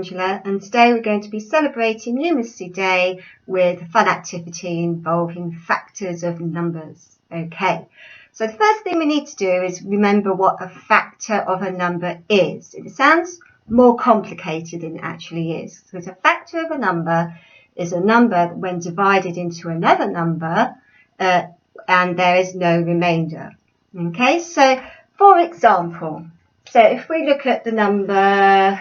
Angela, and today we're going to be celebrating Numeracy Day with a fun activity involving factors of numbers. Okay, so the first thing we need to do is remember what a factor of a number is. It sounds more complicated than it actually is. So a factor of a number is a number when divided into another number and there is no remainder. Okay, so for example, so if we look at the number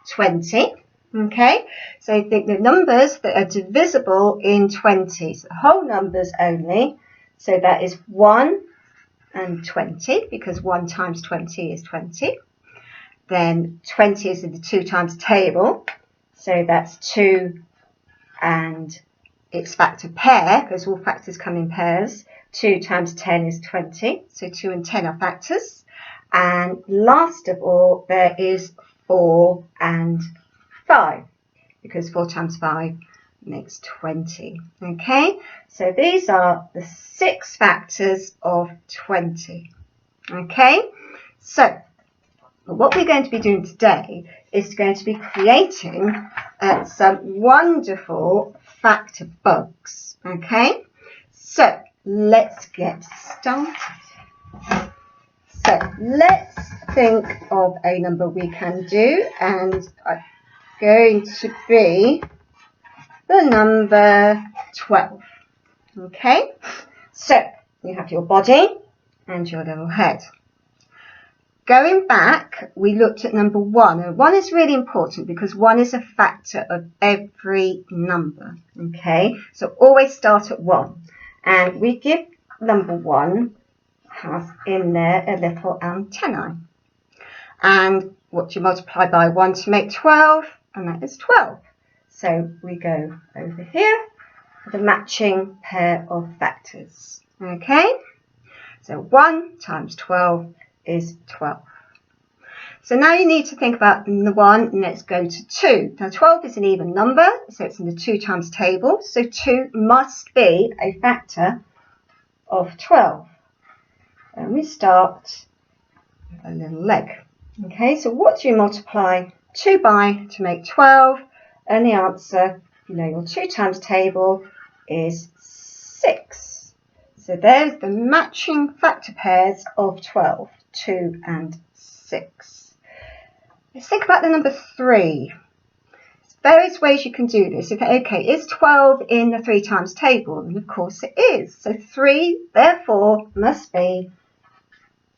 20, okay, so think the numbers that are divisible in 20, so whole numbers only, so that is 1 and 20, because 1 times 20 is 20. Then 20 is in the 2 times table, so that's 2 and its factor pair, because all factors come in pairs. 2 times 10 is 20, so 2 and 10 are factors. And last of all, there is 4 and 5, because 4 times 5 makes 20. Okay, so these are the 6 factors of 20. Okay, so what we're going to be doing today is going to be creating some wonderful factor books. Okay, so let's get started. So let's think of a number we can do, and it's going to be the number 12. Okay, so you have your body and your little head. Going back, we looked at number 1, and 1 is really important because 1 is a factor of every number. Okay, so always start at 1, and we give number 1 has in there a little antennae. And what do you multiply by 1 to make 12? And that is 12. So we go over here for the matching pair of factors. Okay, so 1 times 12 is 12. So now you need to think about the 1, and let's go to 2. Now 12 is an even number, so it's in the 2 times table, so 2 must be a factor of 12. And we start with a little leg. Okay, so what do you multiply 2 by to make 12? And the answer, you know, your 2 times table is 6. So there's the matching factor pairs of 12, 2 and 6. Let's think about the number 3. There's various ways you can do this. Okay, is 12 in the 3 times table? And of course it is. So 3, therefore, must be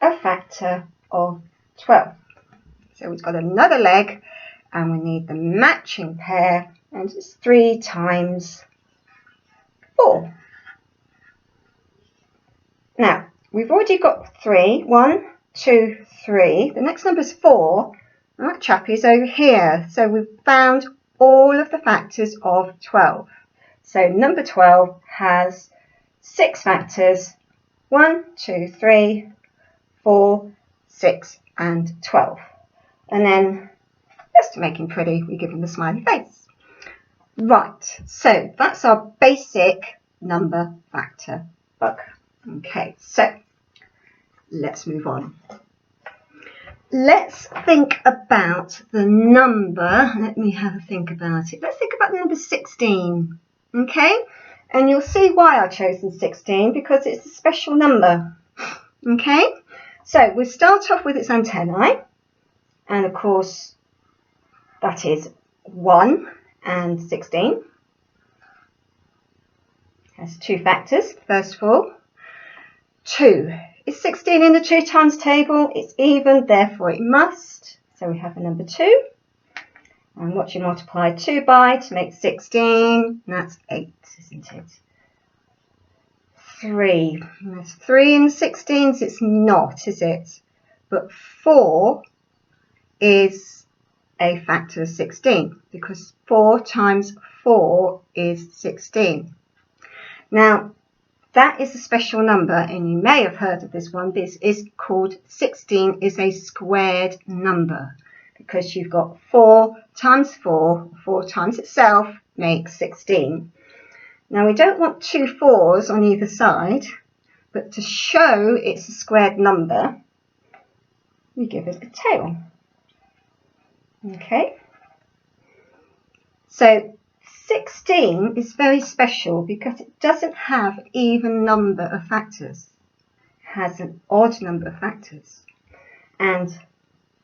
a factor of 12. So we've got another leg, and we need the matching pair, and it's 3 times 4. Now, we've already got 3. 1, 2, 3. The next number is 4. And that chappie is over here. So we've found all of the factors of 12. So number 12 has 6 factors. 1, 2, 3, 4, 6 and 12. And then, just to make him pretty, we give him the smiley face. Right, so that's our basic number factor book. Okay, so let's move on. Let's think about the number. Let me have a think about it. Let's think about the number 16. Okay, and you'll see why I've chosen 16, because it's a special number. Okay, so we'll start off with its antennae, and of course that is 1 and 16. It has 2 factors. First of all, 2. Is 16 in the 2 times table? It's even, therefore it must. So we have a number 2. And what do you multiply 2 by to make 16? That's 8, isn't it? 3. There's 3 in the 16s. It's not, is it? But 4 is a factor of 16, because 4 times 4 is 16. Now, that is a special number, and you may have heard of this one. This is called 16 is a squared number, because you've got 4 times 4, 4 times itself makes 16. Now we don't want 2 4s on either side, but to show it's a squared number, we give it a tail. Okay, So 16 is very special because it doesn't have an even number of factors. It has an odd number of factors. And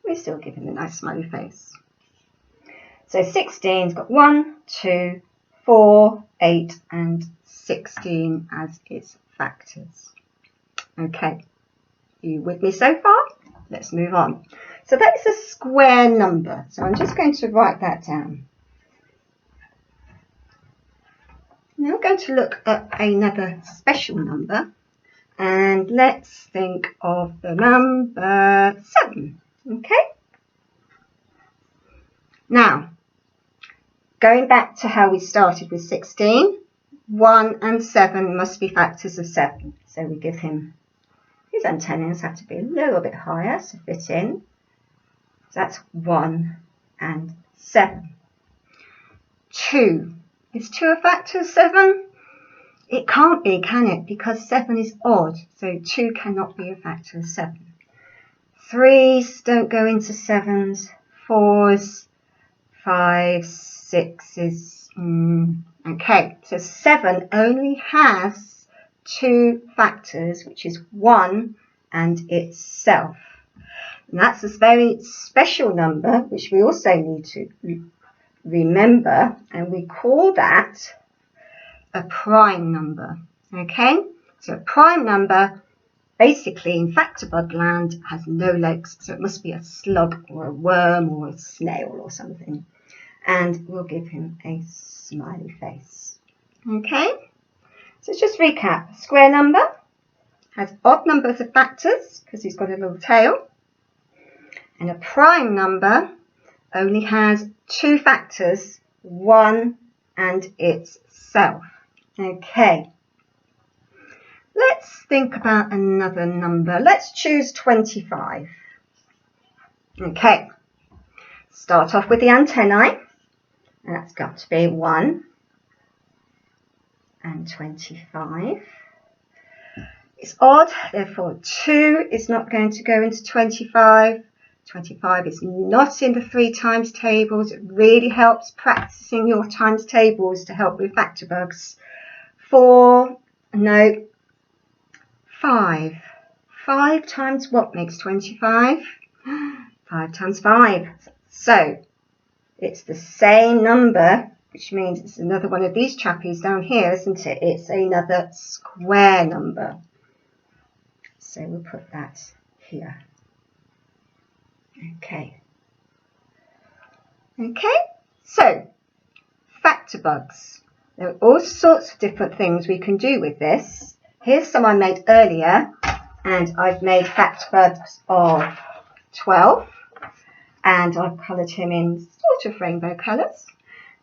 we still give him a nice smiley face. So 16's got 1, 2, 4, 8 and 16 as its factors. Okay, you with me so far? Let's move on. So that is a square number. So I'm just going to write that down. Now we're going to look at another special number. And let's think of the number 7. Okay? Now, going back to how we started with 16, 1 and 7 must be factors of 7. So we give him, his antennas have to be a little bit higher to fit in. So that's 1 and 7. 2. Is 2 a factor of 7? It can't be, can it? Because 7 is odd, so 2 cannot be a factor of 7. 3s don't go into 7s. 4s, 5s, 6s. Okay, so 7 only has 2 factors, which is 1 and itself. And that's a very special number, which we also need to remember, and we call that a prime number. Okay, so a prime number basically in factor bug land has no legs, so it must be a slug or a worm or a snail or something. And we'll give him a smiley face. Okay, so let's just recap. A square number has odd numbers of factors because he's got a little tail. And a prime number only has 2 factors, 1 and itself. Okay, let's think about another number. Let's choose 25. Okay, start off with the antennae, and that's got to be 1 and 25. It's odd, therefore 2 is not going to go into 25. 25 is not in the 3 times tables. It really helps practicing your times tables to help with factor bugs. 4, no, 5. 5 times what makes 25? 5 times 5. So it's the same number, which means it's another one of these chappies down here, isn't it? It's another square number. So we'll put that here. Okay. Okay, so factor bugs. There are all sorts of different things we can do with this. Here's some I made earlier, and I've made factor bugs of 12, and I've coloured him in sort of rainbow colours,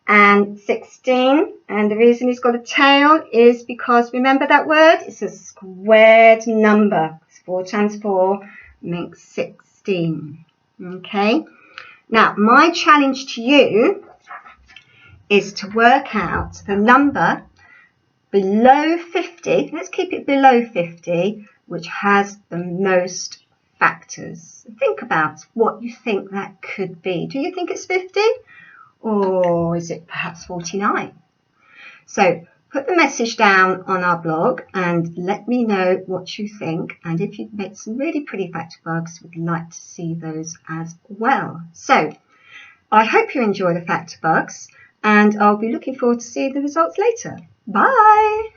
and 16, and the reason he's got a tail is because, remember that word? It's a squared number. 4 times 4 makes 16. Okay, now my challenge to you is to work out the number below 50, let's keep it below 50, which has the most factors. Think about what you think that could be. Do you think it's 50? Or is it perhaps 49? So put the message down on our blog and let me know what you think. And if you've made some really pretty factor bugs, we'd like to see those as well. So I hope you enjoy the factor bugs, and I'll be looking forward to seeing the results later. Bye!